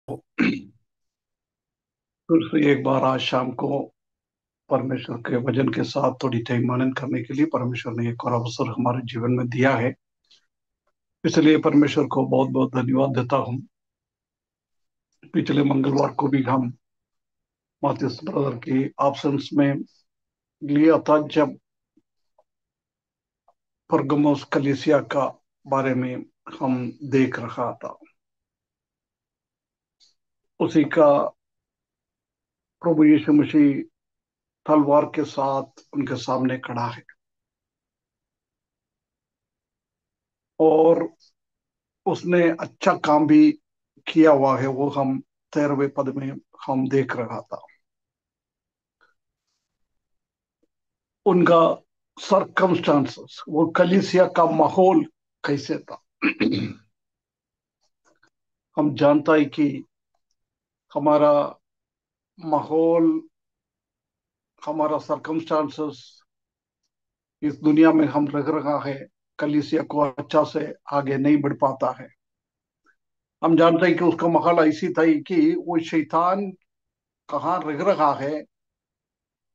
फिर से एक बार आज शाम को परमेश्वर के वचन के साथ थोड़ी टाइम मनन करने के लिए परमेश्वर ने एक और अवसर हमारे जीवन में दिया है। इसलिए परमेश्वर को बहुत बहुत धन्यवाद देता हूँ। पिछले मंगलवार को भी हम मातिस ब्रदर की एब्सेंस में लिया था, जब परगमुस कलीसिया का बारे में हम देख रहा था। उसी का प्रभु यीशु मसीह तलवार के साथ उनके सामने खड़ा है और उसने अच्छा काम भी किया हुआ है। वो हम 13वें पद में हम देख रहा था। उनका सरकमस्टांसेस, वो कलीसिया का माहौल कैसे था। हम जानता है कि हमारा माहौल, हमारा सरकमस्टांसेस इस दुनिया में हम रह रहा है, कलीसिया को अच्छा से आगे नहीं बढ़ पाता है। हम जानते हैं कि उसका माहौल ऐसी था कि वो शैतान कहाँ रह रहा है,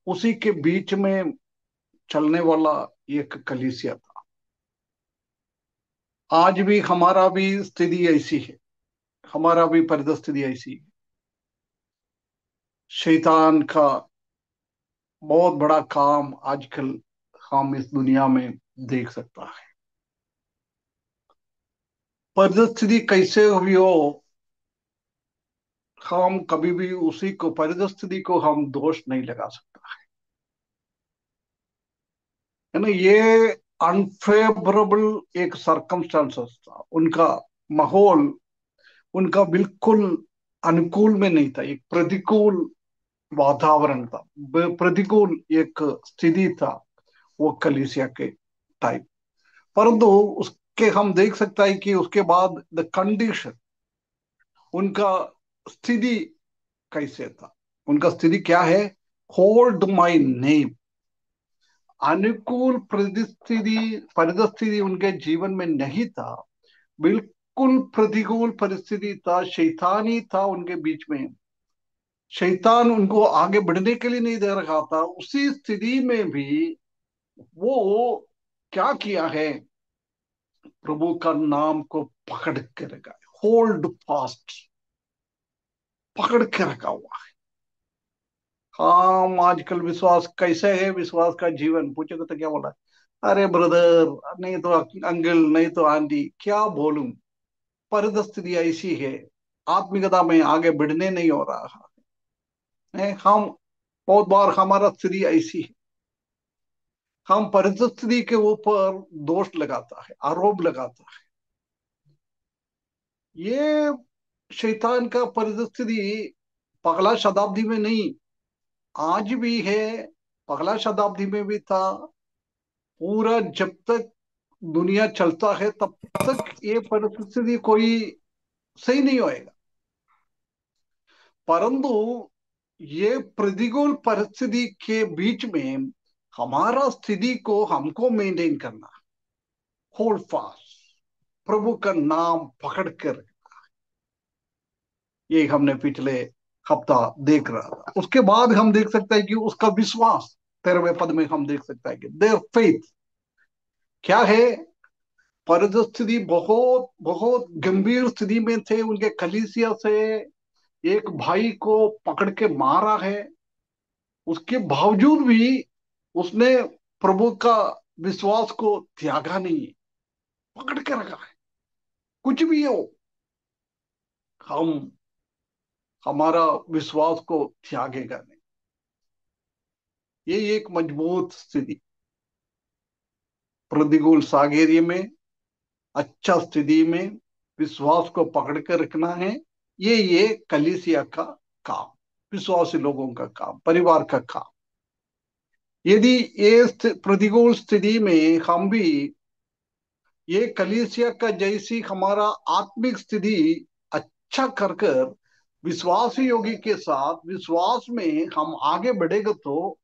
उसी के बीच में चलने वाला एक कलीसिया था। आज भी हमारा भी स्थिति ऐसी है, हमारा भी परिस्थिति ऐसी है। शैतान का बहुत बड़ा काम आजकल हम इस दुनिया में देख सकता है। परिस्थिति कैसे भी हो, हम कभी भी उसी को, परिस्थिति को हम दोष नहीं लगा सकता है ना। ये अनफेवरेबल एक सरकमस्टांसेस था। उनका माहौल, उनका बिल्कुल अनुकूल में नहीं था। एक प्रतिकूल वातावरण था, प्रतिकूल एक स्थिति था वो कलीसिया के टाइप। परंतु उसके हम देख सकता है कि उसके बाद द कंडीशन, उनका स्थिति कैसे था। उनका स्थिति क्या है? Hold my name. अनुकूल परिस्थिति परिस्थिति उनके जीवन में नहीं था, बिल्कुल प्रतिकूल परिस्थिति था। शैतानी था उनके बीच में। शैतान उनको आगे बढ़ने के लिए नहीं दे रहा था। उसी स्थिति में भी वो क्या किया है? प्रभु का नाम को पकड़ के रखा है, होल्ड फास्ट, पकड़ के रखा हुआ है। हम आजकल विश्वास कैसे है, विश्वास का जीवन पूछेगा तो क्या बोला? अरे ब्रदर, नहीं तो अंकल, नहीं तो आंटी, क्या बोलूं, परिस्थिति ऐसी है, आत्मिकता में आगे बढ़ने नहीं हो रहा है। हम बहुत बार हमारा स्थिति ऐसी है, हम परिस्थिति के ऊपर दोष लगाता है, आरोप लगाता है। ये शैतान का परिस्थिति पगला शताब्दी में नहीं, आज भी है, पगला शताब्दी में भी था। पूरा जब तक दुनिया चलता है तब तक ये परिस्थिति कोई सही नहीं होएगा। परंतु ये प्रतिकूल परिस्थिति के बीच में हमारा स्थिति को हमको मेंटेन करना, होल्ड फास्ट, प्रभु का नाम पकड़ कर, ये हमने पिछले हफ्ता देख रहा था। उसके बाद हम देख सकते हैं कि उसका विश्वास, 13वें पद में हम देख सकते हैं कि देयर फेथ क्या है। परिस्थिति बहुत बहुत गंभीर स्थिति में थे। उनके कलीसिया से एक भाई को पकड़ के मारा है, उसके बावजूद भी उसने प्रभु का विश्वास को त्यागा नहीं, पकड़ के रखा है। कुछ भी हो, हम हमारा विश्वास को त्यागेगा नहीं। ये एक मजबूत स्थिति, प्रतिकूल सागेर्य में, अच्छा स्थिति में विश्वास को पकड़ कर रखना है। ये कलीसिया का काम, विश्वासी लोगों का काम, परिवार का काम। यदि ये प्रतिकूल स्थिति में हम भी ये कलीसिया का जैसी हमारा आत्मिक स्थिति अच्छा कर कर विश्वासी योगी के साथ विश्वास में हम आगे बढ़ेगा तो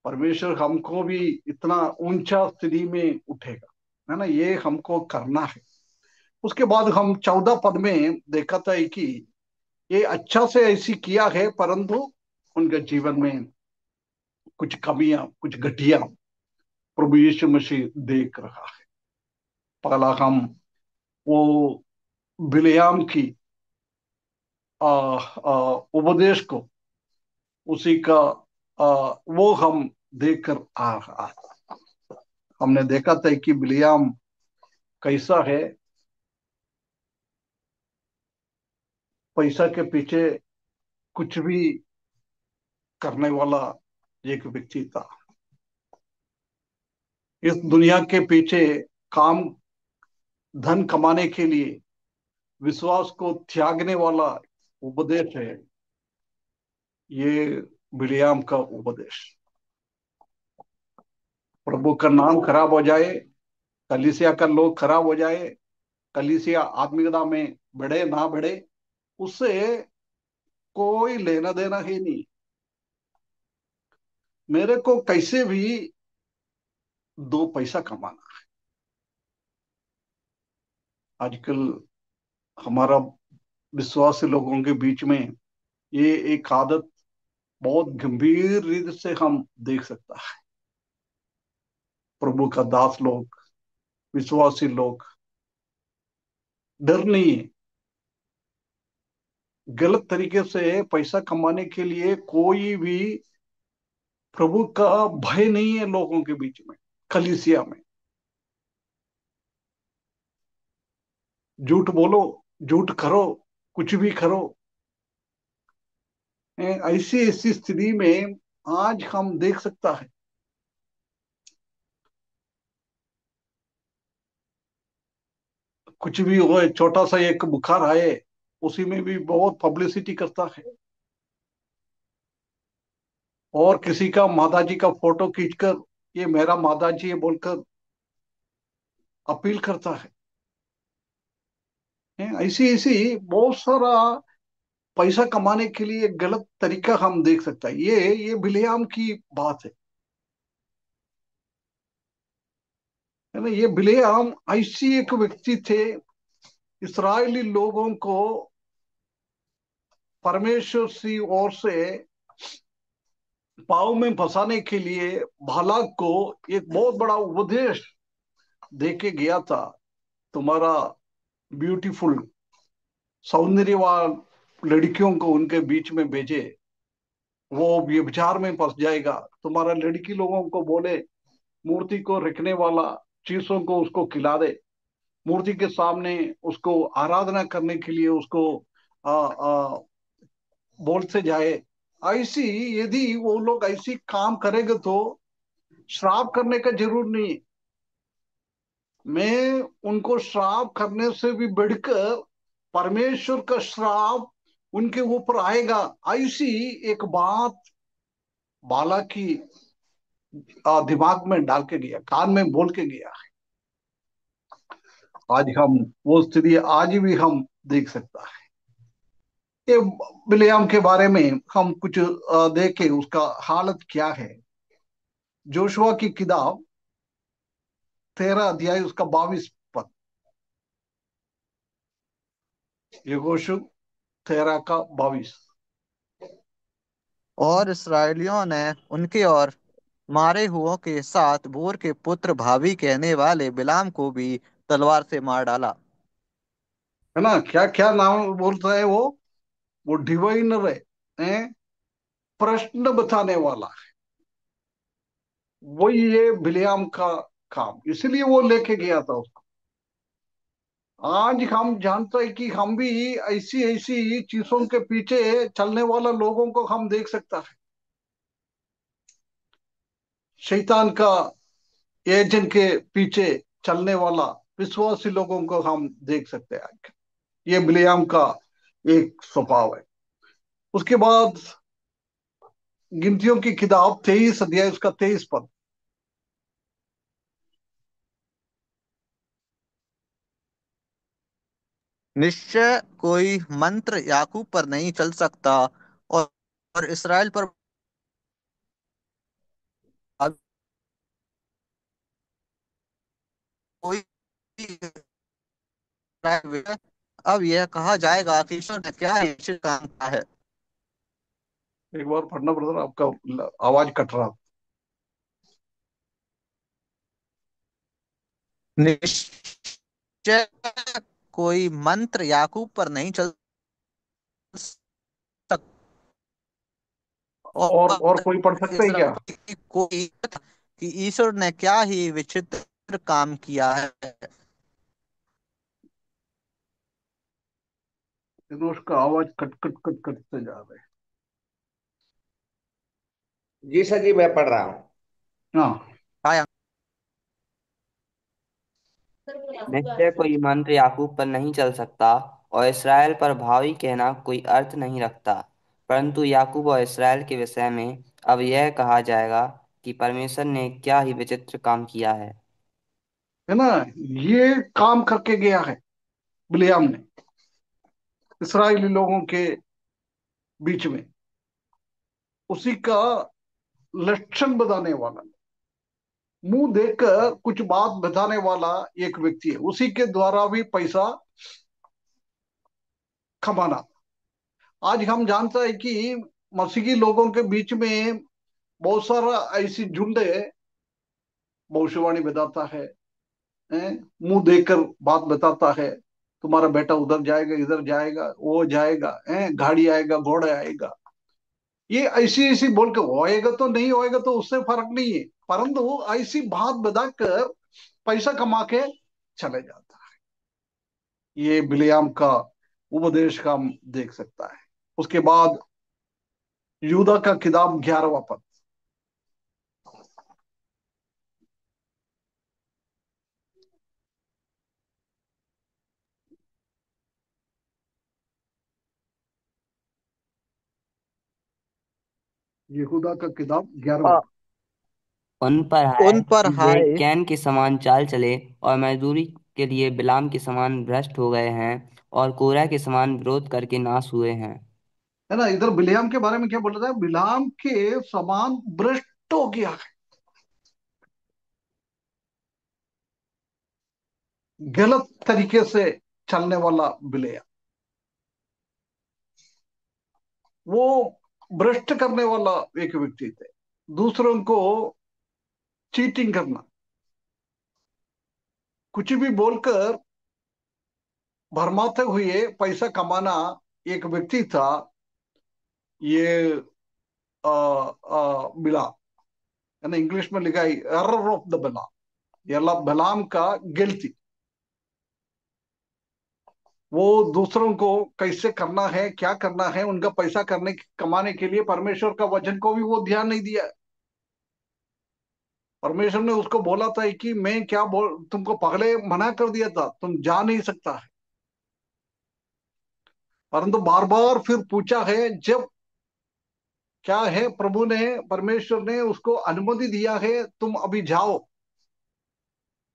परमेश्वर हमको भी इतना ऊंचा स्थिति में उठेगा, है ना। ये हमको करना है। उसके बाद हम 14 पद में देखा था कि ये अच्छा से ऐसी किया है, परंतु उनके जीवन में कुछ कमियां, कुछ घटिया प्रभु यीशु मसीह देख रहा है। पहला हम वो बिलेयाम की उपदेश को, उसी का वो हम देखकर आ रहा है। हमने देखा था कि बिलेयाम कैसा है, पैसा के पीछे कुछ भी करने वाला एक व्यक्ति था। इस दुनिया के पीछे काम, धन कमाने के लिए विश्वास को त्यागने वाला उपदेश है ये बिलियाम का उपदेश। प्रभु का नाम खराब हो जाए, कलीसिया का लोग खराब हो जाए, कलीसिया आत्मिकता में बढ़े ना बढ़े, उससे कोई लेना देना ही नहीं। मेरे को कैसे भी दो पैसा कमाना। आजकल हमारा विश्वासी लोगों के बीच में ये एक आदत बहुत गंभीर रीति से हम देख सकता है। प्रभु का दास लोग, विश्वासी लोग डर नहीं है। गलत तरीके से पैसा कमाने के लिए कोई भी प्रभु का भय नहीं है लोगों के बीच में, कलीसिया में। झूठ बोलो, झूठ करो, कुछ भी करो। ऐसी ऐसी स्थिति में आज हम देख सकता है, कुछ भी हो, छोटा सा एक बुखार आए, उसी में भी बहुत पब्लिसिटी करता है, और किसी का माताजी का फोटो खींचकर ये मेरा माताजी है बोलकर अपील करता है। ऐसी ऐसी बहुत सारा पैसा कमाने के लिए गलत तरीका हम देख सकता है। ये बिलेआम की बात है ना। ये बिलेआम ऐसी एक व्यक्ति थे, इसराइली लोगों को परमेश्वर की ओर से पाव में फंसाने के लिए बालाक को एक बहुत बड़ा उपदेश देके गया था। तुम्हारा ब्यूटीफुल, सौंदर्यवान लड़कियों को उनके बीच में भेजे, वो व्यभिचार में फंस जाएगा। तुम्हारा लड़की लोगों को बोले मूर्ति को रखने वाला चीजों को उसको खिला दे, मूर्ति के सामने उसको आराधना करने के लिए उसको आ, आ, बोलते जाए। ऐसी यदि वो लोग ऐसी काम करेंगे तो श्राप करने का जरूर नहीं। मैं उनको श्राप करने से भी बढ़कर परमेश्वर का श्राप उनके ऊपर आएगा, ऐसी एक बात बाला की दिमाग में डाल के गया, कान में बोल के गया। आज हम वो स्थिति आज भी हम देख सकता है। ये बिलेयाम के बारे में हम कुछ देखें, उसका हालत क्या है। जोशुआ की किताब 13 अध्याय उसका 22 पद। यहोशू 13 का 22। और इसराइलियों ने उनके और मारे हुओं के साथ बोर के पुत्र भावी कहने वाले बिलाम को भी तलवार से मार डाला। है ना, क्या क्या नाम बोलता है वो डिवाइनर है, हैं? प्रश्न बताने वाला। वही ये बिलेयाम का काम, इसलिए वो लेके गया था उसको। आज हम जानते हैं कि हम भी ऐसी ऐसी चीजों के पीछे चलने वाला लोगों को हम देख सकता है। शैतान का एजेंट के पीछे चलने वाला विश्वासी लोगों को हम देख सकते हैं। ये बिलेयाम का एक स्वभाव है। उसके बाद गिनतियों की किताब 23 अध्याय उसका 23 पद। निश्चय कोई मंत्र याकूब पर नहीं चल सकता, और इसराइल पर अब कोई अब यह कहा जाएगा कि ईश्वर ने क्या निश्चित काम किया है। एक बार पढ़ना ब्रदर, आपका आवाज कट रहा। निश्चय कोई मंत्र याकूब पर नहीं चल सकता, और और कोई पढ़ सकते हैं क्या? इसराइल कोई कि ईश्वर ने क्या ही विचित्र काम किया है। लेकिन उसका आवाज कट कट कट कटते जा रहे जी सर जी, मैं पढ़ रहा हूँ। हैं। हाँ। हाँ, निश्चय कोई मंत्र याकूब पर नहीं चल सकता और इसराइल पर भावी कहना कोई अर्थ नहीं रखता। परंतु याकूब और इसराइल के विषय में अब यह कहा जाएगा कि परमेश्वर ने क्या ही विचित्र काम किया है। है ना, ये काम करके गया है बिलियाम ने इसराइली लोगों के बीच में। उसी का लक्षण बताने वाला, मुंह देखकर कुछ बात बताने वाला एक व्यक्ति है, उसी के द्वारा भी पैसा कमाना। आज हम जानते हैं कि मसीही लोगों के बीच में बहुत सारा ऐसी झुंड है, भविष्यवाणी बताता है, हैं? मुंह देखकर बात बताता है, तुम्हारा बेटा उधर जाएगा, इधर जाएगा, वो जाएगा, हैं? गाड़ी आएगा, घोड़ा आएगा। ये ऐसी ऐसी बोल के होएगा तो नहीं होएगा तो उससे फर्क नहीं है, परंतु ऐसी बात बताकर पैसा कमा के चले जाता है। ये बिलियाम का उपदेश का हम देख सकता है। उसके बाद यूदा का किताब 11वां पद। यहूदा का किताब 11वां पद। उन पर है उन पर कि वे हाय। कैन के समान चाल चले और मजदूरी के लिए बिलाम के समान भ्रष्ट हो गए हैं और कोरह के समान विरोध करके नाश हुए हैं। है ना, इधर बिलियाम के बारे में क्या बोल रहा है? बिलाम के समान भ्रष्ट हो गया है, गलत तरीके से चलने वाला बिलिया, वो भ्रष्ट करने वाला एक व्यक्ति थे। दूसरों को चीटिंग करना, कुछ भी बोलकर भरमाते हुए पैसा कमाना एक व्यक्ति था, ये बिला। है ना, इंग्लिश में लिखा है एरर ऑफ द बिला, ये बलाम का गिल्टी। वो दूसरों को कैसे करना है, क्या करना है, उनका पैसा करने कमाने के लिए परमेश्वर का वचन को भी वो ध्यान नहीं दिया। परमेश्वर ने उसको बोला था कि मैं क्या बोल, तुमको पहले मना कर दिया था, तुम जा नहीं सकता है, परंतु बार बार फिर पूछा है। जब क्या है, प्रभु ने, परमेश्वर ने उसको अनुमति दिया है, तुम अभी जाओ,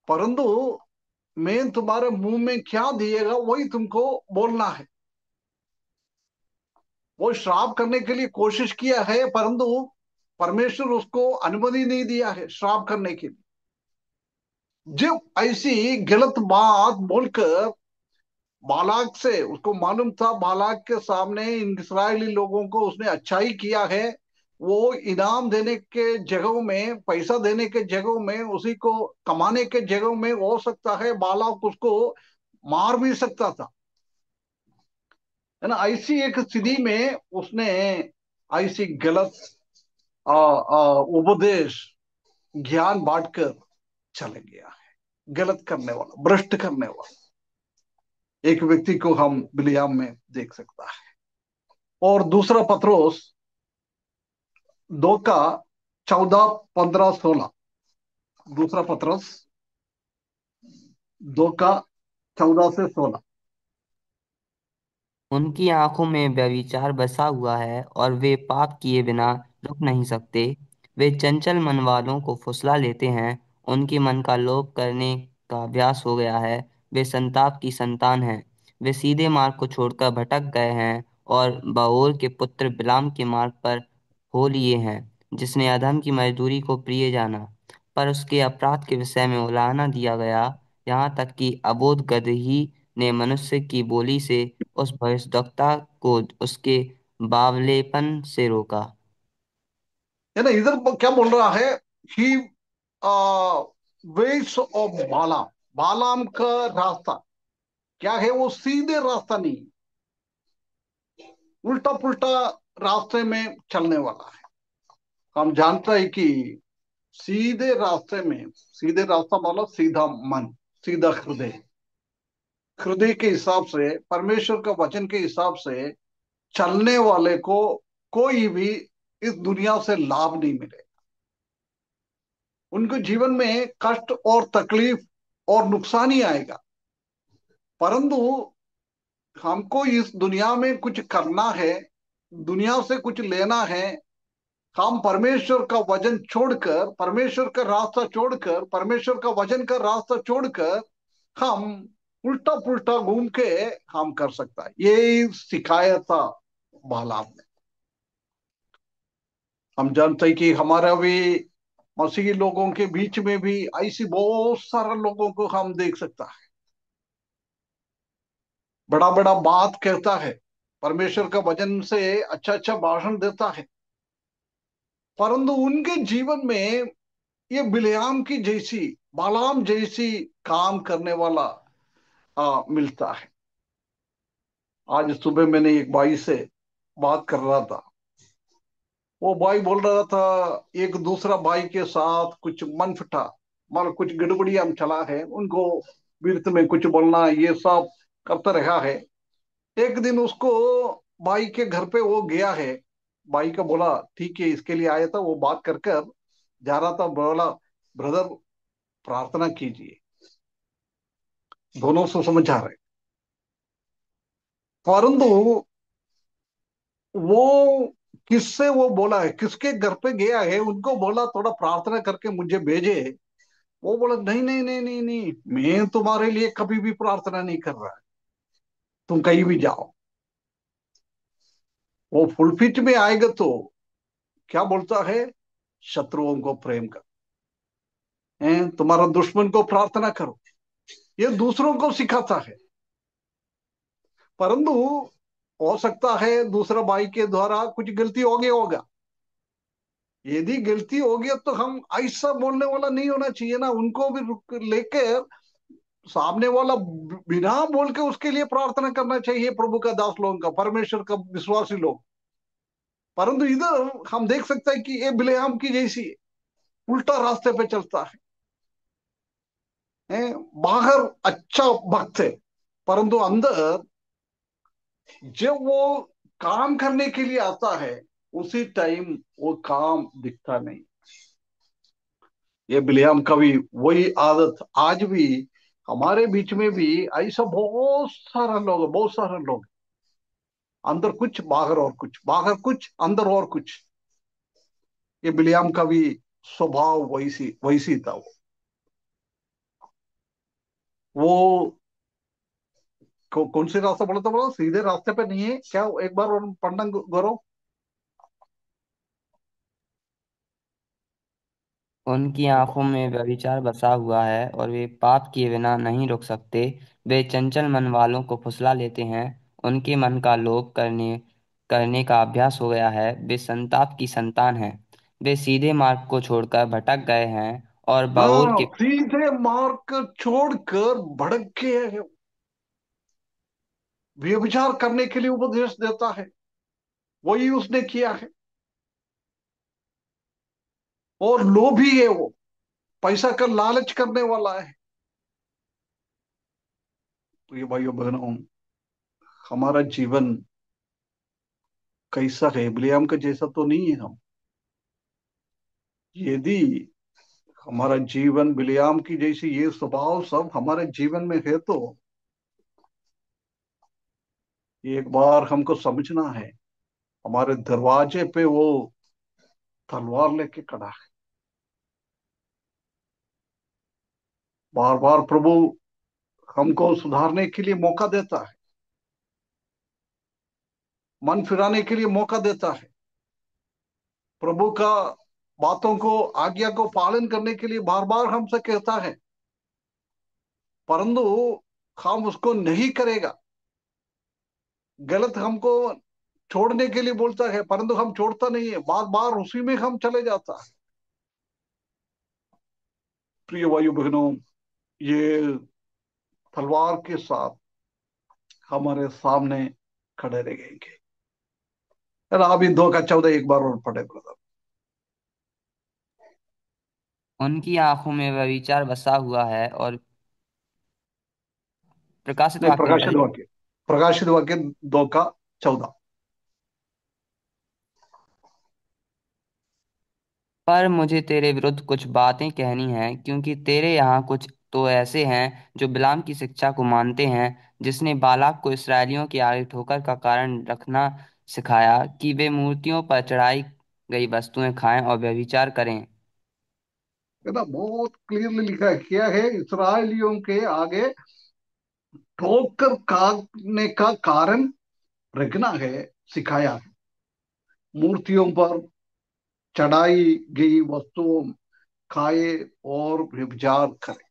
परंतु मैं तुम्हारे मुंह में क्या दिएगा वही तुमको बोलना है। वो श्राप करने के लिए कोशिश किया है, परंतु परमेश्वर उसको अनुमति नहीं दिया है श्राप करने के लिए। जब ऐसी गलत बात बोलकर बालाक से, उसको मालूम था बालाक के सामने इन इस्राएली लोगों को उसने अच्छाई किया है, वो इनाम देने के जगहों में, पैसा देने के जगहों में, उसी को कमाने के जगहों में हो सकता है बालाक उसको मार भी सकता था। है ना, ऐसी एक स्थिति में उसने ऐसी गलत उपदेश, ज्ञान बांटकर चले गया है। गलत करने वाला, भ्रष्ट करने वाला एक व्यक्ति को हम बिलियाम में देख सकता है। और दूसरा पत्रोस 2 का 14, 15, 16। दूसरा पत्रोस 2 का 14 से 16। उनकी आंखों में व्यभिचार बसा हुआ है और वे पाप किए बिना रुक नहीं सकते। वे चंचल मन वालों को फुसला लेते हैं। उनके मन का लोभ करने का अभ्यास हो गया है। वे संताप की संतान हैं। वे सीधे मार्ग को छोड़कर भटक गए हैं और बाओर के पुत्र बिलाम के मार्ग पर हो लिए हैं, जिसने अधर्म की मजदूरी को प्रिय जाना। पर उसके अपराध के विषय में उलाहना दिया गया, यहाँ तक कि अबोध गदही ने मनुष्य की बोली से उस भविष्यद्वक्ता को उसके बावलेपन से रोका। है ना, इधर क्या बोल रहा है? ही वेस ऑफ बालाम, बालाम का रास्ता क्या है? वो सीधे रास्ता नहीं, उल्टा पुल्टा रास्ते में चलने वाला है। हम जानते हैं कि सीधे रास्ते में, सीधे रास्ता मतलब सीधा मन, सीधा हृदय, हृदय के हिसाब से, परमेश्वर का वचन के हिसाब से चलने वाले को कोई भी इस दुनिया से लाभ नहीं मिले। उनके जीवन में कष्ट और तकलीफ और नुकसान ही आएगा। परंतु हमको इस दुनिया में कुछ करना है, दुनिया से कुछ लेना है, हम परमेश्वर का वचन छोड़कर, परमेश्वर का रास्ता छोड़कर, परमेश्वर का वचन का रास्ता छोड़कर हम उल्टा पुल्टा घूम के हम कर सकता है। ये सिखाया था बालाम ने। हम जानते हैं कि हमारा भी मसीही लोगों के बीच में भी ऐसी बहुत सारे लोगों को हम देख सकता है, बड़ा बड़ा बात कहता है, परमेश्वर का वचन से अच्छा अच्छा भाषण देता है, परंतु उनके जीवन में ये बिलेआम की जैसी, बालाम जैसी काम करने वाला मिलता है। आज सुबह मैंने एक भाई से बात कर रहा था। वो भाई बोल रहा था एक दूसरा भाई के साथ कुछ मनफटा, मतलब कुछ गड़बड़ी हम चला है, उनको विरत में कुछ बोलना ये सब करता रहा है। एक दिन उसको भाई के घर पे वो गया है, भाई का बोला ठीक है, इसके लिए आया था, वो बात कर कर जा रहा था, बोला ब्रदर प्रार्थना कीजिए। दोनों से समझ आ रहे, परंतु वो किससे वो बोला है, किसके घर पे गया है, उनको बोला थोड़ा प्रार्थना करके मुझे भेजे। वो बोला नहीं नहीं नहीं नहीं नहीं, मैं तुम्हारे लिए कभी भी प्रार्थना नहीं कर रहा, तुम कहीं भी जाओ। वो फुल फिट में आएगा तो क्या बोलता है? शत्रुओं को प्रेम कर, तुम्हारा दुश्मन को प्रार्थना करो, ये दूसरों को सिखाता है। परंतु हो सकता है दूसरा भाई के द्वारा कुछ गलती हो गया होगा, यदि गलती हो गया तो हम ऐसा बोलने वाला नहीं होना चाहिए ना, उनको भी रुक लेकर सामने वाला बिना बोल के उसके लिए प्रार्थना करना चाहिए, प्रभु का दास लोगों का, परमेश्वर का विश्वासी लोग। परंतु इधर हम देख सकते हैं कि ये बिलेआम की जैसी उल्टा रास्ते पे चलता है, बाहर अच्छा भक्त है, परंतु अंदर जब वो काम करने के लिए आता है उसी टाइम वो काम दिखता नहीं। ये बिलियम का भी वही आदत आज भी हमारे बीच में भी, ऐसा बहुत सारा लोग, बहुत सारे लोग, अंदर कुछ बाहर और कुछ, बाहर कुछ अंदर और कुछ। ये बिलियम का भी स्वभाव वैसी वैसी था। वो कौन सी रास्ता बोला था? बोला सीधे रास्ते पे नहीं है क्या? एक बार और पढ़ना गौरव। उनकी आंखों में व्यभिचार बसा हुआ है और वे पाप किए बिना नहीं रुक सकते। वे चंचल मन वालों को फुसला लेते हैं। उनके मन का लोभ करने करने का अभ्यास हो गया है। वे संताप की संतान हैं। वे सीधे मार्ग को छोड़कर भटक गए हैं और बाओर हाँ, के सीधे मार्ग छोड़कर भड़क गए हैं। व्यभिचार करने के लिए उपदेश देता है, वही उसने किया है। और लोभी है वो, पैसा का लालच करने वाला है। तो ये भाइयों बहनों, हमारा जीवन कैसा है? बिलियम का जैसा तो नहीं है हम। यदि हमारा जीवन बिलियाम की जैसी ये स्वभाव सब हमारे जीवन में है तो एक बार हमको समझना है, हमारे दरवाजे पे वो तलवार लेके खड़ा है। बार बार प्रभु हमको सुधारने के लिए मौका देता है, मन फिराने के लिए मौका देता है, प्रभु का बातों को, आज्ञा को पालन करने के लिए बार बार हमसे कहता है। परंतु हम उसको नहीं करेगा। गलत हमको छोड़ने के लिए बोलता है, परंतु हम छोड़ता नहीं है, बार बार उसी में हम चले जाता है। प्रिय भाइयों बहनों, ये तलवार के साथ हमारे सामने खड़े रहेंगे। यार आप इन 2 का 14 एक बार और पढ़े ब्रदर। उनकी आंखों में व्यभिचार बसा हुआ है और प्रकाशित नहीं, वाक्य में प्रकाशित पढ़िए। वाक्य, प्रकाशित वाक्य 2 का 14। पर मुझे तेरे विरुद्ध कुछ बातें कहनी हैं, क्योंकि तेरे यहाँ कुछ तो ऐसे हैं जो बिलाम की शिक्षा को मानते हैं, जिसने बालाक को इसराइलियों के आगे ठोकर का कारण रखना सिखाया कि वे मूर्तियों पर चढ़ाई गई वस्तुएं खाएं और व्यभिचार करें। है ना, बहुत क्लियरली लिखा है, क्या है, इसराइलियों के आगे ठोकर खाने का कारण रखना है, सिखाया है। मूर्तियों पर चढ़ाई गई वस्तुओं खाए और व्यभिचार करे।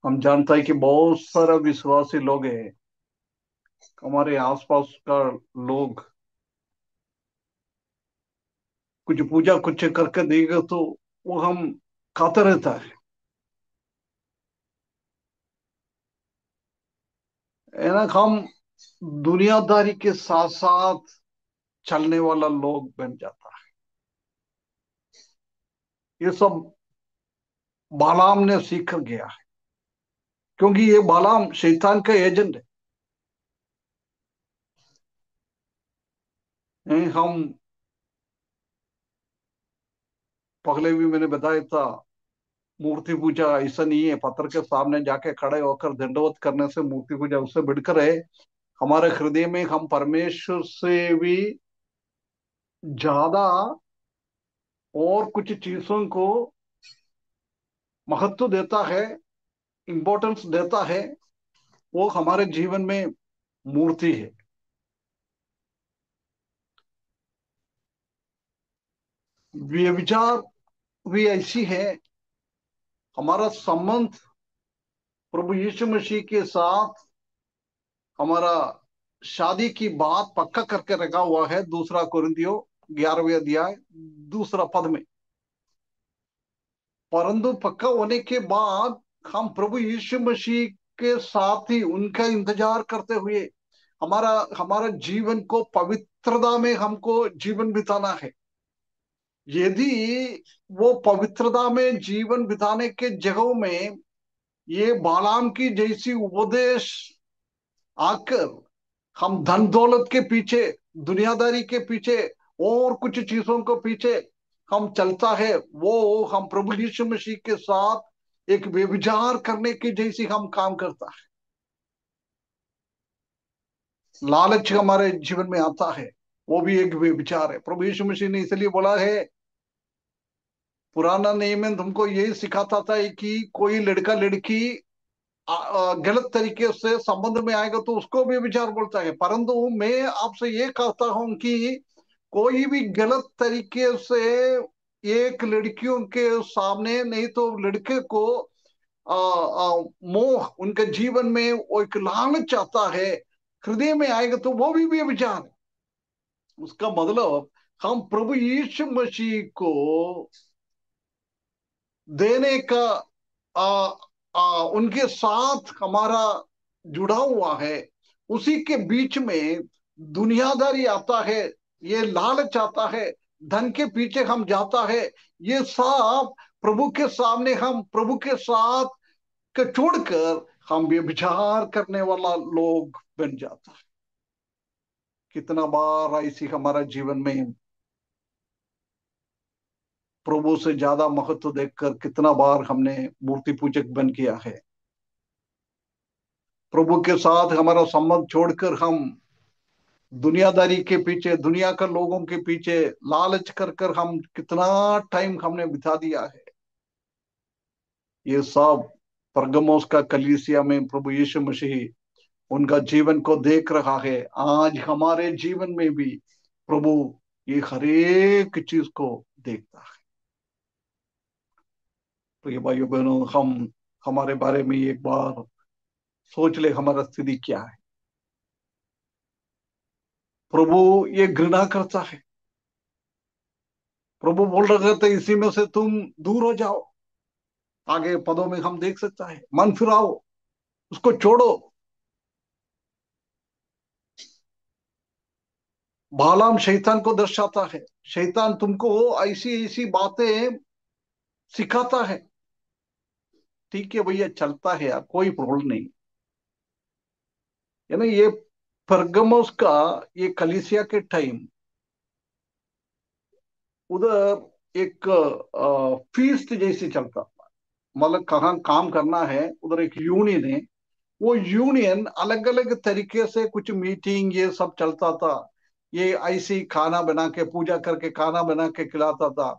हम जानते हैं कि बहुत सारे विश्वासी लोग हैं, हमारे आसपास का लोग कुछ पूजा कुछ करके देगा तो वो हम खाता रहता है ना। हम दुनियादारी के साथ साथ चलने वाला लोग बन जाता है। ये सब बालाम ने सीख कर गया है, क्योंकि ये बालाम शैतान का एजेंट है। हम पहले भी मैंने बताया था, मूर्ति पूजा ऐसा नहीं है पत्थर के सामने जाके खड़े होकर दंडवत करने से मूर्ति पूजा उससे बढ़कर है। हमारे हृदय में हम परमेश्वर से भी ज्यादा और कुछ चीजों को महत्व देता है, इंपॉर्टेंस देता है, वो हमारे जीवन में मूर्ति है। व्यभिचार भी ऐसी है। हमारा संबंध प्रभु यीशु मसीह के साथ, हमारा शादी की बात पक्का करके रखा हुआ है, 2 कुरिन्थियों 11वें अध्याय 2 पद में। परंतु पक्का होने के बाद हम प्रभु यीशु मसीह के साथ ही उनका इंतजार करते हुए हमारा हमारा जीवन को पवित्रता में हमको जीवन बिताना है। यदि वो पवित्रता में जीवन बिताने के जगहों में ये बालाम की जैसी उपदेश आकर हम धन दौलत के पीछे, दुनियादारी के पीछे और कुछ चीजों के पीछे हम चलता है, वो हम प्रभु यीशु मसीह के साथ एक व्यभिचार करने की जैसी हम काम करता है। लालच हमारे जीवन में आता है, वो भी एक व्यभिचार है। प्रभु यीशु मसीह ने इसलिए बोला है, पुराना नियम में तुमको यही सिखाता था कि कोई लड़का लड़की गलत तरीके से संबंध में आएगा तो उसको भी विचार बोलता है। परंतु मैं आपसे ये कहता हूं कि कोई भी गलत तरीके से एक लड़कियों के सामने, नहीं तो लड़के को मोह उनके जीवन में वो एक लालच आता है, हृदय में आएगा तो वो भी विचार है। उसका मतलब हम प्रभु यीशु मसीह को देने का आ, उनके साथ हमारा जुड़ा हुआ है, उसी के बीच में दुनियादारी आता है, ये लालच आता है, धन के पीछे हम जाता है, ये सब प्रभु के सामने हम प्रभु के साथ के छोड़कर हम व्यभिचार करने वाला लोग बन जाता है। कितना बार ऐसी हमारा जीवन में प्रभु से ज्यादा महत्व देखकर कितना बार हमने मूर्ति पूजक बन किया है। प्रभु के साथ हमारा संबंध छोड़कर हम दुनियादारी के पीछे, दुनिया के लोगों के पीछे लालच कर कर हम कितना टाइम हमने बिता दिया है। ये सब परगमोस का कलीसिया में प्रभु यीशु मसीह उनका जीवन को देख रहा है। आज हमारे जीवन में भी प्रभु ये हर एक चीज को देखता है। तो ये भाइयों बहनों, हम हमारे बारे में एक बार सोच ले, हमारा स्थिति क्या है। प्रभु ये घृणा करता है। प्रभु बोल रहे थे इसी में से तुम दूर हो जाओ। आगे पदों में हम देख सकता है, मन फिराओ, उसको छोड़ो। बालाम शैतान को दर्शाता है। शैतान तुमको ऐसी ऐसी बातें सिखाता है। ठीक है भैया, चलता है यार, कोई प्रॉब्लम नहीं है ना। ये परगमोस का, ये कलीसिया के टाइम उधर एक फीस्ट जैसे चलता था। मतलब कहाँ काम करना है, उधर एक यूनियन है। वो यूनियन अलग अलग तरीके से कुछ मीटिंग ये सब चलता था। ये ऐसी खाना बना के, पूजा करके खाना बना के खिलाता था।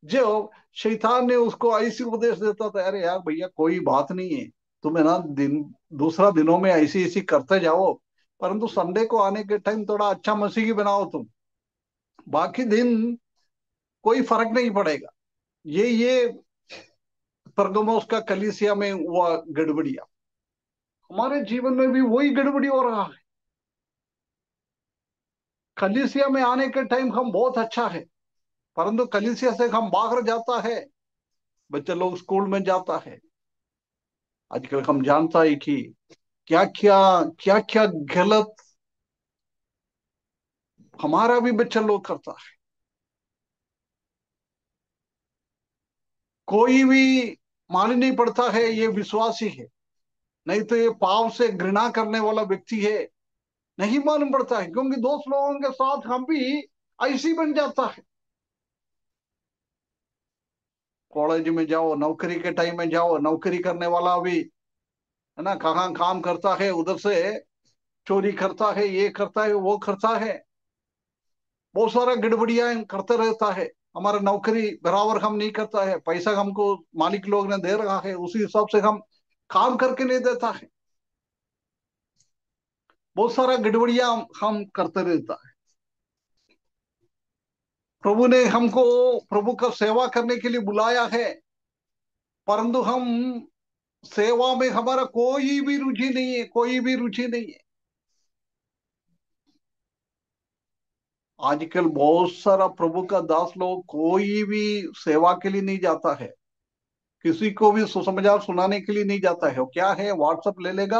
जो शैतान ने उसको ऐसी उपदेश देता था, अरे यार भैया कोई बात नहीं है, तुम्हें ना दिन दूसरा दिनों में ऐसी ऐसी करते जाओ, परंतु संडे को आने के टाइम थोड़ा अच्छा मसीही बनाओ तुम, बाकी दिन कोई फर्क नहीं पड़ेगा। ये परगमोस का कलीसिया में हुआ गड़बड़िया। हमारे जीवन में भी वही गड़बड़ी हो रहा है। कलीसिया में आने के टाइम हम बहुत अच्छा है, परंतु कलीसिया से हम बाहर जाता है, बच्चे लोग स्कूल में जाता है। आजकल हम जानता है कि क्या क्या गलत हमारा भी बच्चा लोग करता है। कोई भी मालूम नहीं पड़ता है ये विश्वासी है, नहीं तो ये पाप से घृणा करने वाला व्यक्ति है। नहीं मालूम पड़ता है, क्योंकि दोस्त लोगों के साथ हम भी ऐसी बन जाता है। कॉलेज में जाओ, नौकरी के टाइम में जाओ, नौकरी करने वाला भी है ना, कहाँ काम करता है, उधर से चोरी करता है, ये करता है, वो करता है, बहुत सारा गड़बड़िया करते रहता है। हमारा नौकरी बराबर हम नहीं करता है, पैसा हमको मालिक लोग ने दे रहा है, उसी हिसाब से हम काम करके नहीं देता है। बहुत सारा गड़बड़िया हम करते रहता है। प्रभु ने हमको प्रभु का सेवा करने के लिए बुलाया है, परंतु हम सेवा में हमारा कोई भी रुचि नहीं है, कोई भी रुचि नहीं है। आजकल बहुत सारा प्रभु का दास लोग कोई भी सेवा के लिए नहीं जाता है, किसी को भी सुसमाचार सुनाने के लिए नहीं जाता है। वो क्या है, व्हाट्सएप ले लेगा,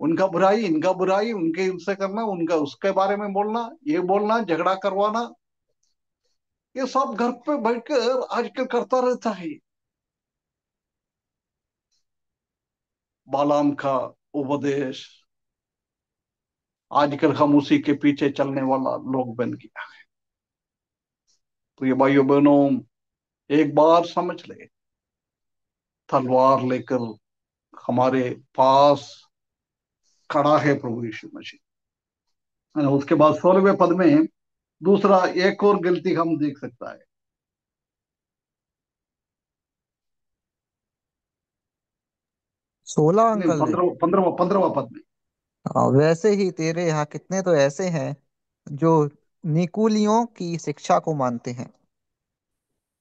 उनका बुराई इनका बुराई, उनके उनसे करना, उनका उसके बारे में बोलना, ये बोलना, झगड़ा करवाना, ये सब घर पे बैठकर आजकल करता रहता है। बालाम का उपदेश, आजकल हम उसी के पीछे चलने वाला लोग बन गया है। तो ये भाइयों बहनों, एक बार समझ ले, तलवार लेकर हमारे पास खड़ा है प्रभु यीशु मसीह। उसके बाद 16वें पद में दूसरा एक और गलती हम देख सकता है। 16 नहीं, अंकल जी। 15वां पद में। वैसे ही तेरे यहाँ कितने तो ऐसे हैं जो निकुलियों की शिक्षा को मानते हैं।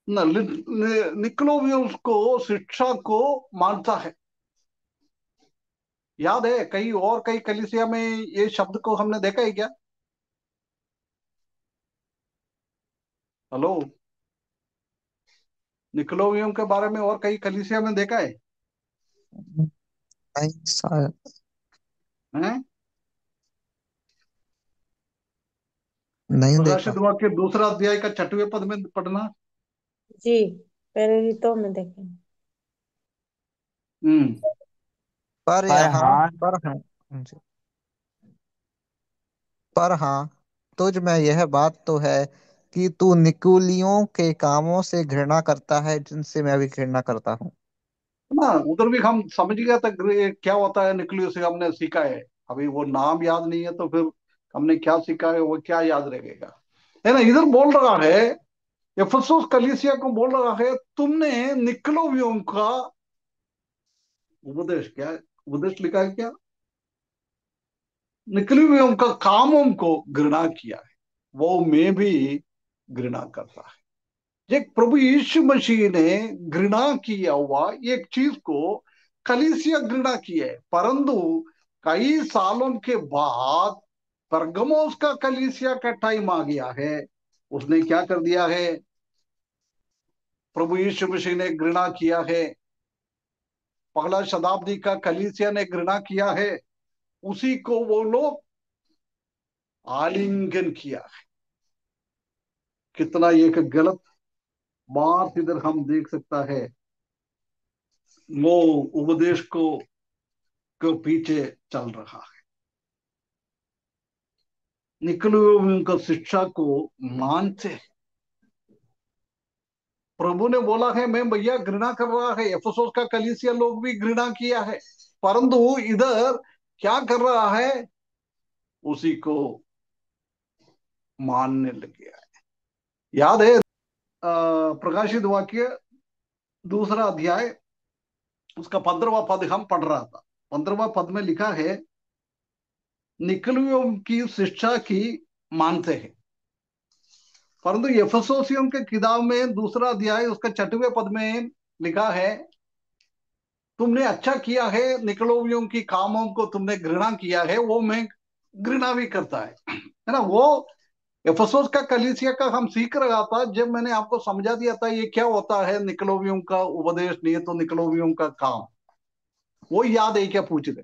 निकलो भी उसको शिक्षा को मानता है। याद है कई और कई कलीसिया में ये शब्द को हमने देखा है क्या? हेलो, निकलोवियम के बारे में और कई कलीसिया में देखा है? नहीं शायद, हैं? नहीं देखा। प्रकाशित वाक्य दूसरा अध्याय का 6वें पद में पढ़ना। जी, प्रेरितों में देखें। हम्म। पर पर यहाँ हाँ, पर हाँ जी, पर हाँ, तुझ में यह बात तो है कि तू निकुलियों के कामों से घृणा करता है, जिनसे मैं भी घृणा करता हूँ। ना उधर भी हम समझ गया था क्या होता है निकलियो से, हमने सीखा है। अभी वो नाम याद नहीं है तो फिर हमने क्या सीखा है वो क्या याद रहेगा, है ना। इधर बोल रहा है, इफिसुस कलीसिया को बोल रहा है, तुमने निकलोवियों का उपदेश, क्या उपदेश लिखा है क्या, निकलोवियों का कामों को घृणा किया है, वो मैं भी घृणा करता है। ये प्रभु यीशु मसीह ने घृणा किया हुआ एक चीज को कलीसिया घृणा की है, परंतु कई सालों के बाद परगमोस का कलीसिया का टाइम आ गया है, उसने क्या कर दिया है, प्रभु यीशु मसीह ने घृणा किया है, पहला शताब्दी का कलीसिया ने घृणा किया है, उसी को वो लोग आलिंगन किया है। कितना एक गलत बात इधर हम देख सकता है, वो उपदेश को पीछे चल रहा है, निकले उनका शिक्षा को मानते हैं। प्रभु ने बोला है मैं भैया घृणा कर रहा है, एफेसोस का कलीसिया लोग भी घृणा किया है, परंतु इधर क्या कर रहा है, उसी को मानने लगे है। याद है प्रकाशित वाक्य दूसरा अध्याय उसका 15वां पद हम पढ़ रहा था। 15वां पद में लिखा है निकलुओं की शिक्षा की मानते हैं, परंतु एफेसोसियों के किताब में दूसरा अध्याय उसका 6वें पद में लिखा है तुमने अच्छा किया है, निकलोवियों की कामों को तुमने घृणा किया है, वो मैं घृणा भी करता है ना। वो एफेसोस का कलीसिया का हम सीख रहा था, जब मैंने आपको समझा दिया था ये क्या होता है निकलोवियों का उपदेश, नहीं तो निकलोवियों का काम, वो याद है क्या, पूछ रहे?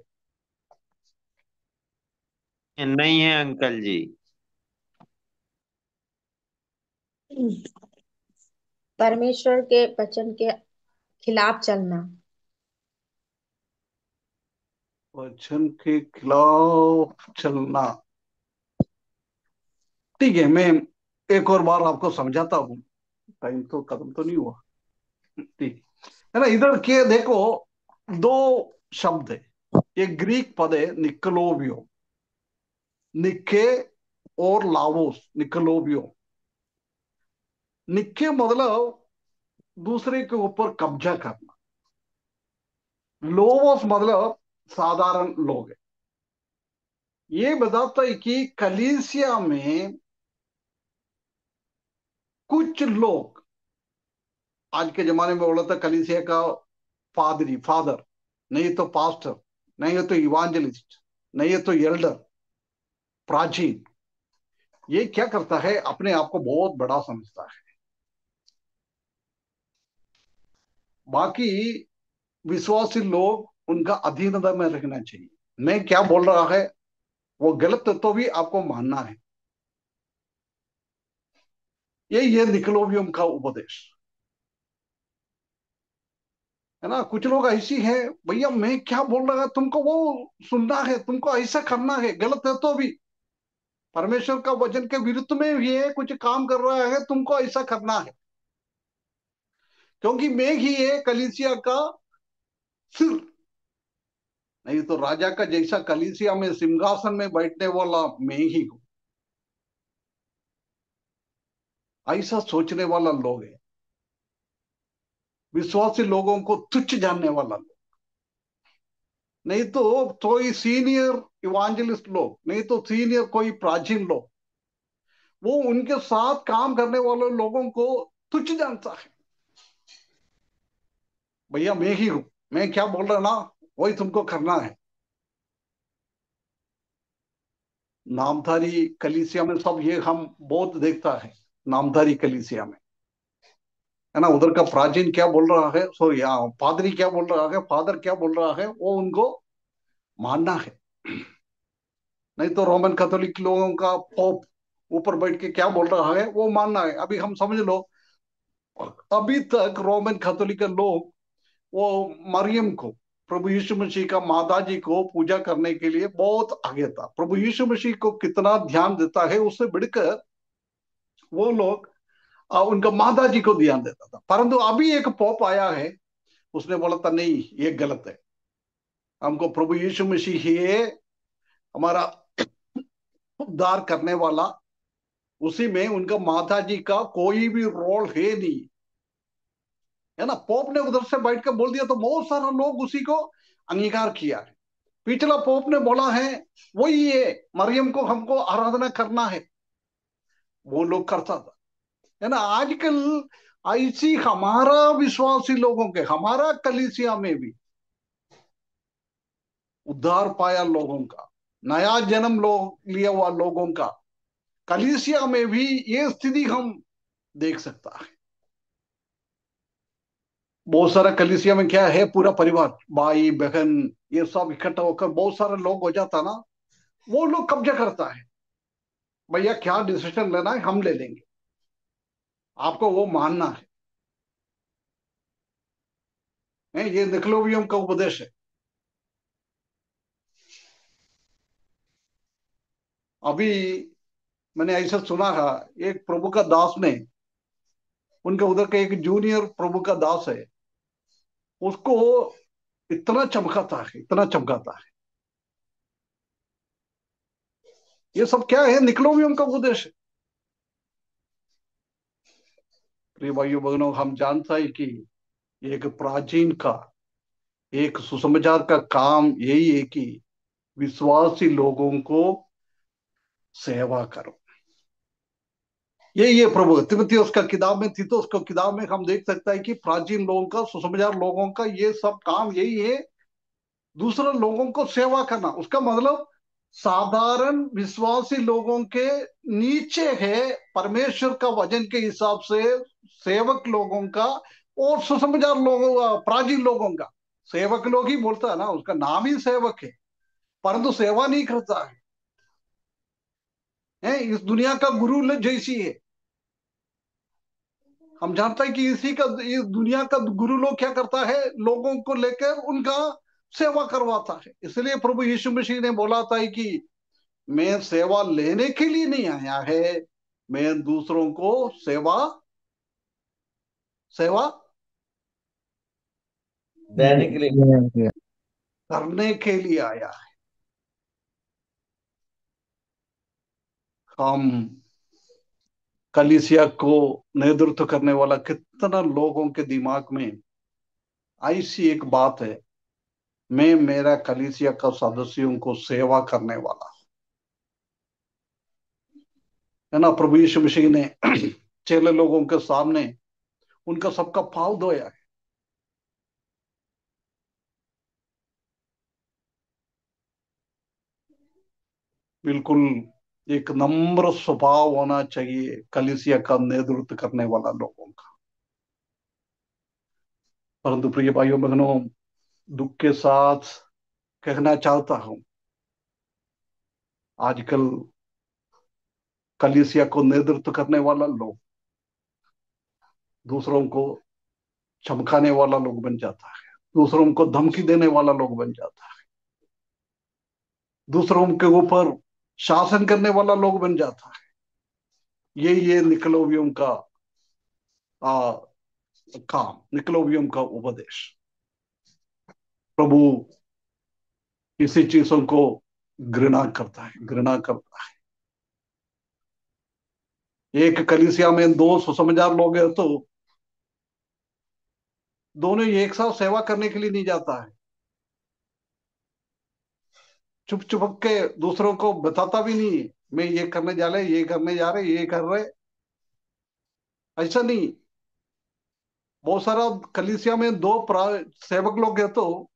नहीं है अंकल जी। परमेश्वर के वचन के खिलाफ चलना। वचन के खिलाफ चलना, ठीक है, मैं एक और बार आपको समझाता हूँ, टाइम तो खत्म तो नहीं हुआ, ठीक है ना। इधर के देखो दो शब्द है, एक ग्रीक पद है निकलोवियो, निके और लावोस, निकलोवियो। निके मतलब दूसरे के ऊपर कब्जा करना, लोवोस मतलब साधारण लोग है। ये बताता है कि कलीसिया में कुछ लोग, आज के जमाने में बोला था कलीसिया का पादरी, फादर, नहीं तो पास्टर, नहीं है तो इवांजलिस्ट, नहीं है तो एल्डर, प्राचीन, ये क्या करता है अपने आप को बहुत बड़ा समझता है, बाकी विश्वासी लोग उनका अधीनता में रखना चाहिए। मैं क्या बोल रहा है वो गलत तो भी आपको मानना है, ये निकलोवियम का उपदेश है ना। कुछ लोग ऐसी है, भैया मैं क्या बोल रहा है तुमको वो सुनना है, तुमको ऐसा करना है, गलत है तो भी, परमेश्वर का वचन के विरुद्ध में भी है, कुछ काम कर रहा है, तुमको ऐसा करना है, क्योंकि मैं ही है कलीसिया का सिर, नहीं तो राजा का जैसा कलीसिया में सिंहासन में बैठने वाला मैं ही हूं, ऐसा सोचने वाला लोग है, विश्वासी लोगों को तुच्छ जानने वाला लोग, नहीं तो कोई सीनियर इवांजलिस्ट लोग, नहीं तो सीनियर कोई प्राचीन लोग, वो उनके साथ काम करने वाले लोगों को तुच्छ जानता है। भैया मैं ही हूं, मैं क्या बोल रहा ना वही तुमको करना है। नामधारी कलीसिया में सब ये हम बहुत देखता है, नामधारी कलीसिया में है ना, उधर का प्राचीन क्या बोल रहा है, सॉरी पादरी क्या बोल रहा है, फादर क्या बोल रहा है, वो उनको मानना है। नहीं तो रोमन कैथोलिक लोगों का पोप ऊपर बैठ के क्या बोल रहा है वो मानना है। अभी हम समझ लो, अभी तक रोमन कैथोलिक लोग वो मरियम को, प्रभु यीशु मसीह का माता जी को पूजा करने के लिए बहुत आगे था। प्रभु यीशु मसीह को कितना ध्यान देता है, उससे बढ़कर वो लोग उनका माता जी को ध्यान देता था। परंतु अभी एक पॉप आया है, उसने बोला था नहीं ये गलत है, हमको प्रभु यीशु मसीह ही है हमारा उद्धार करने वाला, उसी में उनका माता जी का कोई भी रोल है नहीं, है ना। पोप ने उधर से बैठ कर बोल दिया तो बहुत सारे लोग उसी को अंगीकार किया है। पिछला पोप ने बोला है वही है, मरियम को हमको आराधना करना है, वो लोग करता था, है ना। आजकल ऐसी हमारा विश्वासी लोगों के, हमारा कलीसिया में भी उद्धार पाया लोगों का, नया जन्म लिया हुआ लोगों का, कलीसिया में भी ये स्थिति हम देख सकता है। बहुत सारा कलीसिया में क्या है, पूरा परिवार, भाई बहन, ये सब इकट्ठा होकर बहुत सारे लोग हो जाता ना, वो लोग कब्जा करता है। भैया क्या डिसीजन लेना है हम ले लेंगे, आपको वो मानना है, ये निकलोवियम का उपदेश है। अभी मैंने ऐसा सुना है, एक प्रभु का दास ने, उनके उधर का एक जूनियर प्रभु का दास है, उसको इतना चमकाता है, इतना चमकाता है। ये सब क्या है, निकलोवियम का उपदेश है। प्रिय भाइयों बहनों, हम जानता है कि एक प्राचीन का, एक सुसमाचार का काम यही है कि विश्वासी लोगों को सेवा करो। ये प्रभु तिमुथियुस का किताब में, तीतुस का किताब में हम देख सकता है कि प्राचीन लोगों का, सुसमाचार लोगों का ये सब काम यही है, दूसरे लोगों को सेवा करना। उसका मतलब साधारण विश्वासी लोगों के नीचे है परमेश्वर का वचन के हिसाब से सेवक लोगों का, और सुसमाचार लोगों का, प्राचीन लोगों का। सेवक लोग ही बोलता है ना, उसका नाम ही सेवक है, परंतु सेवा नहीं करता है, इस दुनिया का गुरु जैसी है। हम जानते हैं कि इसी का, इस दुनिया का गुरु लोग क्या करता है, लोगों को लेकर उनका सेवा करवाता है। इसलिए प्रभु यीशु मसीह ने बोला था कि मैं सेवा लेने के लिए नहीं आया है, मैं दूसरों को सेवा सेवा देने के लिए। करने के लिए आया है। हम कलीसिया को नेतृत्व करने वाला कितना लोगों के दिमाग में ऐसी एक बात है, मैं मेरा कलीसिया का सदस्यों को सेवा करने वाला है ना। प्रभु यीशु मसीह ने चेले लोगों के सामने उनका सबका पाँव धोया है। बिल्कुल एक नम्र स्वभाव होना चाहिए कलीसिया का नेतृत्व करने वाला लोगों का। परंतु प्रिय भाइयों बहनों, दुख के साथ कहना चाहता हूं, आजकल कलीसिया को नेतृत्व करने वाला लोग दूसरों को चमकाने वाला लोग बन जाता है, दूसरों को धमकी देने वाला लोग बन जाता है, दूसरों के ऊपर शासन करने वाला लोग बन जाता है। ये निकलोवियम का आ, काम, निकलोवियम का उपदेश। प्रभु इसी चीजों को घृणा करता है, घृणा करता है। एक कलीसिया में दो सुसमाचार लोग हैं तो दोनों एक साथ सेवा करने के लिए नहीं जाता है, चुप चुप के दूसरों को बताता भी नहीं, मैं ये करने जा रहे, ये करने जा रहे, ये कर रहे, ऐसा नहीं। बहुत सारा कलीसिया में दो सेवक लोग हैं तो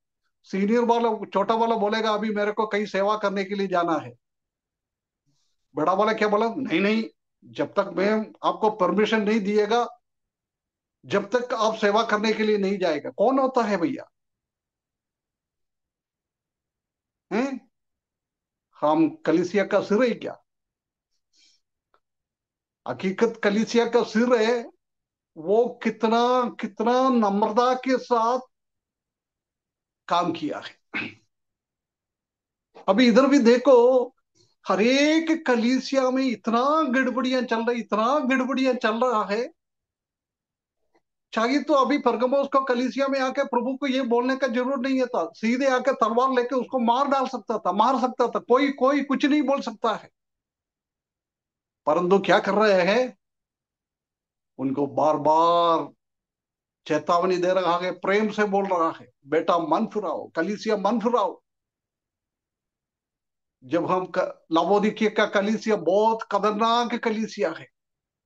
सीनियर वाला, छोटा वाला बोलेगा अभी मेरे को कहीं सेवा करने के लिए जाना है, बड़ा वाला क्या बोला, नहीं नहीं, जब तक मैं आपको परमिशन नहीं दिएगा, जब तक आप सेवा करने के लिए नहीं जाएगा। कौन होता है भैया, हैं? हम कलीसिया का सिर है क्या? हकीकत कलीसिया का सिर है वो कितना कितना नम्रता के साथ काम किया है। अभी इधर भी देखो, हर एक कलीसिया में इतना गड़बड़ियां चल रही, इतना गड़बड़ियां चल रहा है। चाहिए तो अभी परगमोस को कलीसिया में आके प्रभु को ये बोलने का जरूरत नहीं है था, सीधे आके तलवार लेके उसको मार डाल सकता था, मार सकता था, कोई कोई कुछ नहीं बोल सकता है। परंतु क्या कर रहे हैं, उनको बार बार चेतावनी दे रहा है, प्रेम से बोल रहा है, बेटा मन फिराओ, कलीसिया मन फिराओ। जब हम लावोदिकिया का कलीसिया बहुत खतरनाक कलीसिया है,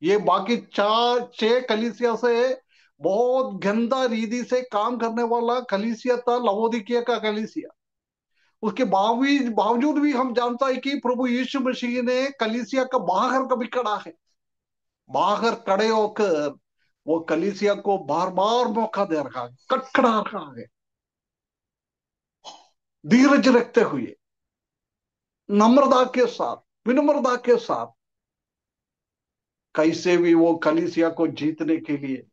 ये बाकी चार छह कलीसिया से बहुत गंदा रीति से काम करने वाला कलीसिया था लावोदिकिया का कलीसिया। उसके बावजूद बावजूद भी हम जानता है कि प्रभु यीशु मसीह ने कलीसिया का बाहर कभी खड़ा है, बाहर खड़े होकर वो कलीसिया को बार बार मौका दे रखा है, कटखड़ा रखा है, धीरज रखते हुए, नम्रता के साथ, विनम्रता के साथ, कैसे भी वो कलीसिया को जीतने के लिए,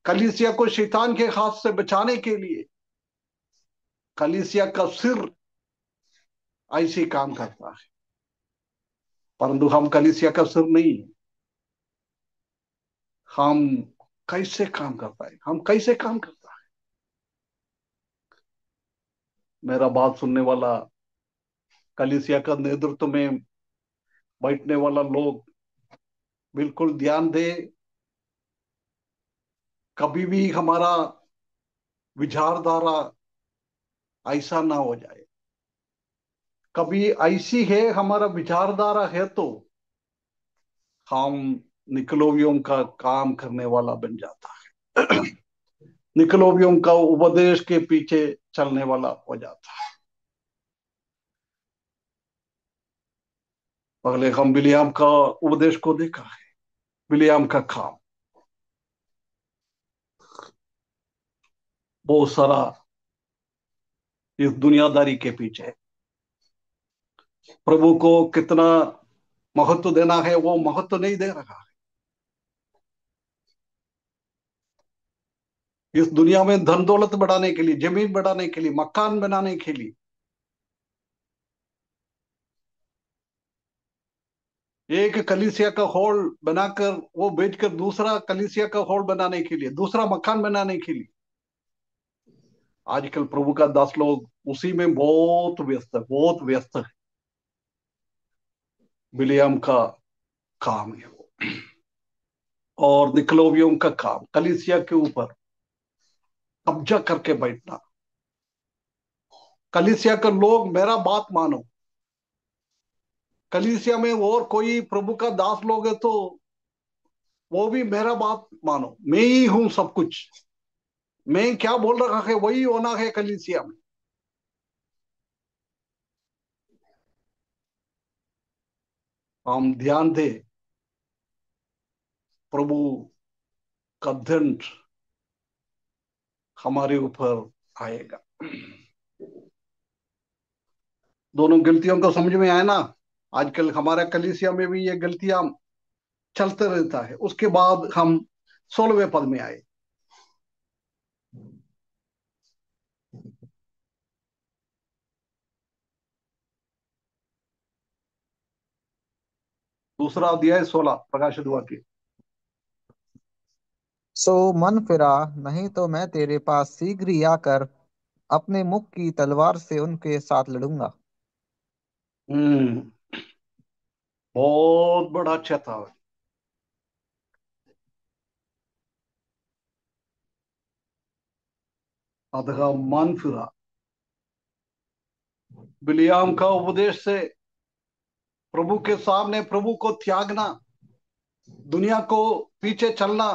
कलीसिया को शैतान के हाथ से बचाने के लिए, कलीसिया का सिर ऐसे काम करता है। परंतु हम कलीसिया का सिर नहीं है। हम कैसे काम करता है, हम कैसे काम करता है। मेरा बात सुनने वाला कलीसिया का नेतृत्व में बैठने वाला लोग बिल्कुल ध्यान दे, कभी भी हमारा विचारधारा ऐसा ना हो जाए। कभी ऐसी है हमारा विचारधारा है तो हम निकलोवियों का काम करने वाला बन जाता है, निकलोवियों का उपदेश के पीछे चलने वाला हो जाता है। पहले हम बिलियाम का उपदेश को देखा है, बिलियाम का काम बहुत सारा इस दुनियादारी के पीछे, प्रभु को कितना महत्व देना है वो महत्व नहीं दे रहा है। इस दुनिया में धन दौलत बढ़ाने के लिए, जमीन बढ़ाने के लिए, मकान बनाने के लिए, एक कलीसिया का हॉल बनाकर वो बेचकर दूसरा कलीसिया का हॉल बनाने के लिए, दूसरा मकान बनाने के लिए, आजकल प्रभु का दास लोग उसी में बहुत व्यस्त है, बहुत व्यस्त है। बिलियम का काम है वो, और निकलोवियों का काम कलीसिया के ऊपर कब्जा करके बैठना। कलीसिया का लोग मेरा बात मानो, कलीसिया में और कोई प्रभु का दास लोग है तो वो भी मेरा बात मानो, मैं ही हूं सब कुछ, मैं क्या बोल रहा है वही होना है कलीसिया में। हम ध्यान दे, प्रभु का दंड हमारे ऊपर आएगा। दोनों गलतियों को समझ में आया ना। आजकल हमारे कलीसिया में भी ये गलतियां चलते रहता है। उसके बाद हम 16वें पद में आए। दूसरा अध्याय 16 प्रकाशित वाक्य। सो मन फिरा, नहीं तो मैं तेरे पास शीघ्र ही आकर अपने मुख की तलवार से उनके साथ लड़ूंगा। हम्म, बहुत बड़ा चेतावनी। अतः मन फिरा, बिलियाम का उपदेश से प्रभु के सामने प्रभु को त्यागना, दुनिया को पीछे चलना,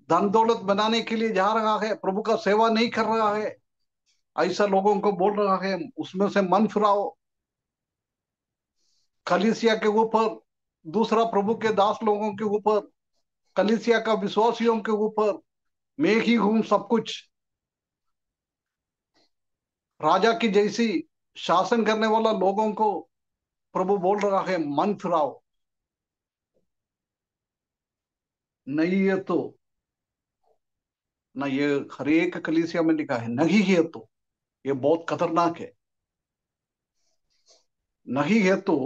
धन दौलत बनाने के लिए जा रहा है, प्रभु का सेवा नहीं कर रहा है, ऐसा लोगों को बोल रहा है, उसमें से मन फिराओ। कलीसिया के ऊपर, दूसरा प्रभु के दास लोगों के ऊपर, कलीसिया का विश्वासियों के ऊपर मैं ही हूं सब कुछ, राजा की जैसी शासन करने वाला लोगों को प्रभु बोल रहा है मन फिराओ। नहीं है तो ना, ये हर एक कलीसिया में लिखा है नहीं है तो, ये बहुत खतरनाक है। नहीं है तो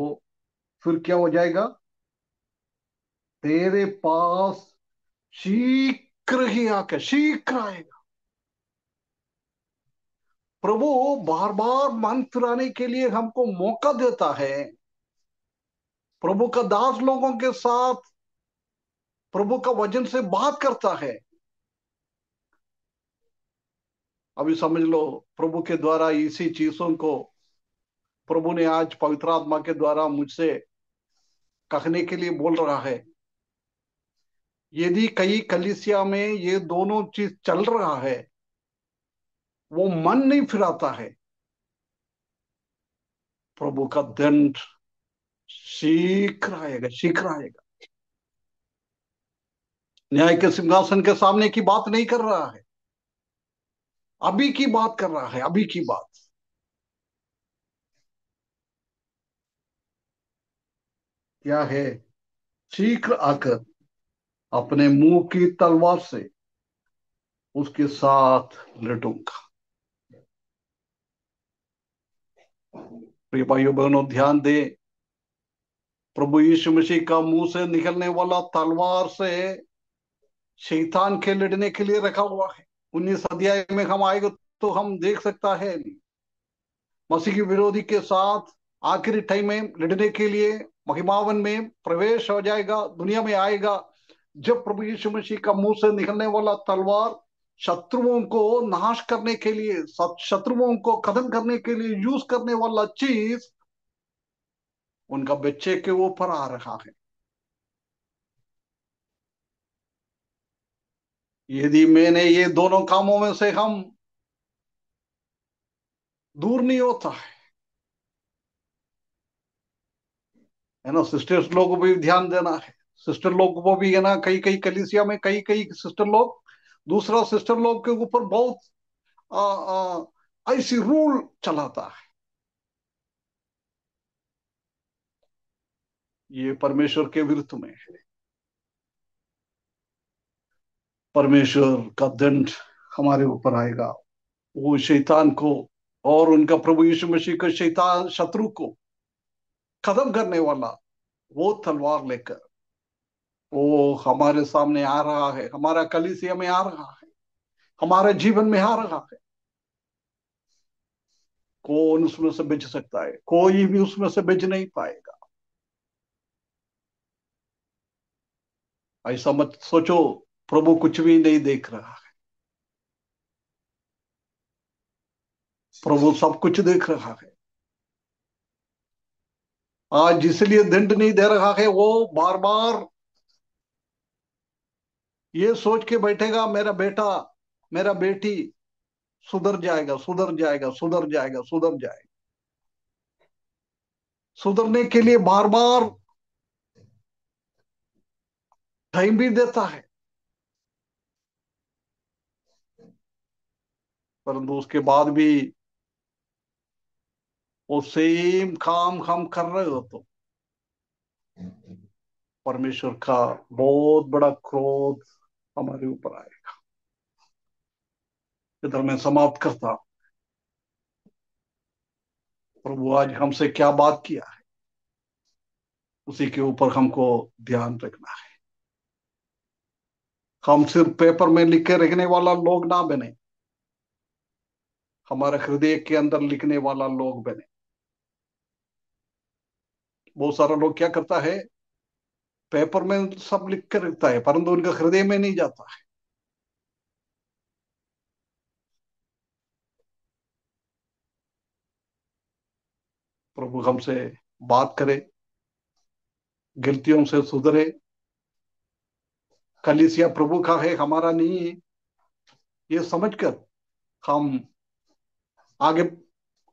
फिर क्या हो जाएगा, तेरे पास शीघ्र ही आके, शीघ्र आएगा। प्रभु बार बार मन फिराने के लिए हमको मौका देता है, प्रभु का दास लोगों के साथ प्रभु का वचन से बात करता है। अभी समझ लो, प्रभु के द्वारा इसी चीजों को प्रभु ने आज पवित्र आत्मा के द्वारा मुझसे कहने के लिए बोल रहा है। यदि कई कलीसिया में ये दोनों चीज चल रहा है, वो मन नहीं फिराता है, प्रभु का दंड शीघ्र आएगा, शीघ्र आएगा। न्याय के सिंहासन के सामने की बात नहीं कर रहा है, अभी की बात कर रहा है, अभी की बात। क्या है? शीघ्र आकर अपने मुंह की तलवार से उसके साथ लड़ूंगा। प्रिय भाइयों बहनों, ध्यान दे, प्रभु यीशु मसीह का मुंह से निकलने वाला तलवार से शैतान के लड़ने के लिए रखा हुआ है। 19 अध्याय में हम आएंगे तो हम देख सकता है, मसीह के विरोधी के साथ आखिरी टाइम में लड़ने के लिए महिमावन में प्रवेश हो जाएगा, दुनिया में आएगा, जब प्रभु यीशु मसीह का मुंह से निकलने वाला तलवार शत्रुओं को नाश करने के लिए, शत्रुओं को खत्म करने के लिए यूज करने वाला चीज उनका बच्चे के ऊपर आ रहा है। यदि मैंने ये दोनों कामों में से हम दूर नहीं होता है ना, सिस्टर्स लोगों को भी ध्यान देना है। सिस्टर लोग को भी है ना, कई कई कलीसिया में कई कई सिस्टर लोग दूसरा सिस्टर लोग के ऊपर बहुत ऐसी रूल चलाता है। ये परमेश्वर के विरुद्ध में है। परमेश्वर का दंड हमारे ऊपर आएगा। वो शैतान को और उनका प्रभु यीशु मसीह के शैतान शत्रु को खत्म करने वाला वो तलवार लेकर वो हमारे सामने आ रहा है, हमारा कलीसिया में आ रहा है, हमारे जीवन में आ रहा है। कौन उसमें से बच सकता है? कोई भी उसमें से बच नहीं पाएगा। ऐसा मत सोचो प्रभु कुछ भी नहीं देख रहा है। प्रभु सब कुछ देख रहा है। आज इसलिए दंड नहीं दे रहा है, वो बार बार ये सोच के बैठेगा मेरा बेटा, मेरा बेटी सुधर जाएगा, सुधर जाएगा, सुधर जाएगा, सुधर जाएगा। सुधरने के लिए बार बार टाइम भी देता है, परंतु उसके बाद भी वो सेम काम हम कर रहे हो तो परमेश्वर का बहुत बड़ा क्रोध हमारे ऊपर आएगा। इधर मैं समाप्त करता हूं। प्रभु आज हमसे क्या बात किया है उसी के ऊपर हमको ध्यान रखना है। हम सिर्फ पेपर में लिख के रखने वाला लोग ना बने, हमारे हृदय के अंदर लिखने वाला लोग बने। बहुत सारा लोग क्या करता है, पेपर में सब लिख कर रखता है परंतु उनका हृदय में नहीं जाता है। प्रभु हमसे बात करे, गलतियों से सुधरे। कलीसिया प्रभु का है, हमारा नहीं है, ये समझकर हम आगे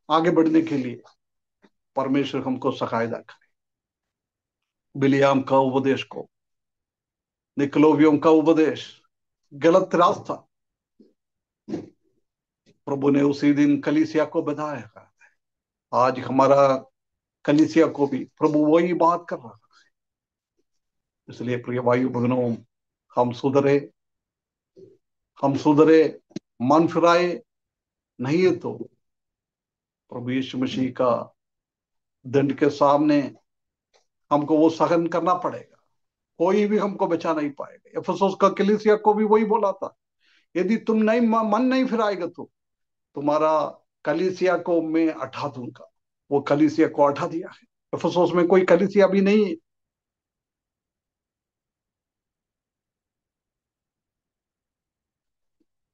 आगे बढ़ने के लिए परमेश्वर हमको सहायता करे। बिलियाम का उपदेश को, निकलोवियों का उपदेश गलत रास्ता, प्रभु ने उसी दिन कलीसिया को बताया। आज हमारा कलीसिया को भी प्रभु वही बात कर रहा है। इसलिए प्रिय भाई बहनों, हम सुधरे, हम सुधरे, मन फिराए, नहीं है तो प्रभु यीशु मसीह का दंड के सामने हमको वो सहन करना पड़ेगा। कोई भी हमको बचा नहीं पाएगा। इफिसुस का कलीसिया को भी वही बोला था, यदि तुम नहीं मन नहीं फिराएगा तो तुम्हारा कलीसिया को मैं हटा दूंगा। वो कलीसिया को हटा दिया है। इफिसुस में कोई कलीसिया भी नहीं है।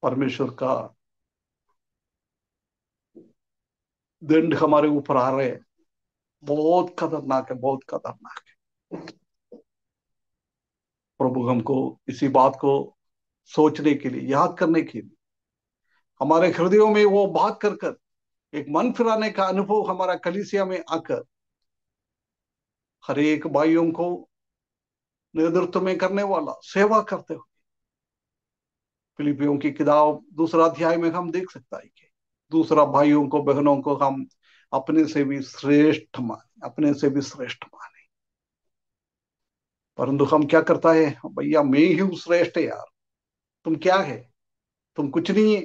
परमेश्वर का दंड हमारे ऊपर आ रहे हैं, बहुत खतरनाक है, बहुत खतरनाक है। प्रभु हमको इसी बात को सोचने के लिए, याद करने के लिए हमारे हृदयों में वो बात कर कर एक मन फिराने का अनुभव हमारा कलीसिया में आकर हर एक भाइयों को नेतृत्व में करने वाला सेवा करते हुए, फिलिपियों की किताब दूसरा अध्याय में हम देख सकता है कि दूसरा भाइयों को बहनों को हम अपने से भी श्रेष्ठ माने, अपने से भी श्रेष्ठ माने। परंतु हम क्या करता है, भैया मैं ही हूं श्रेष्ठ यार, तुम क्या है, तुम कुछ नहीं है।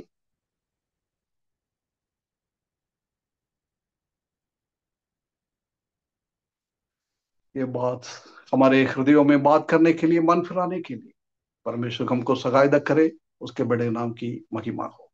ये बात हमारे हृदयों में बात करने के लिए, मन फिराने के लिए परमेश्वर हमको सगायदा करे, उसके बड़े नाम की महिमा हो।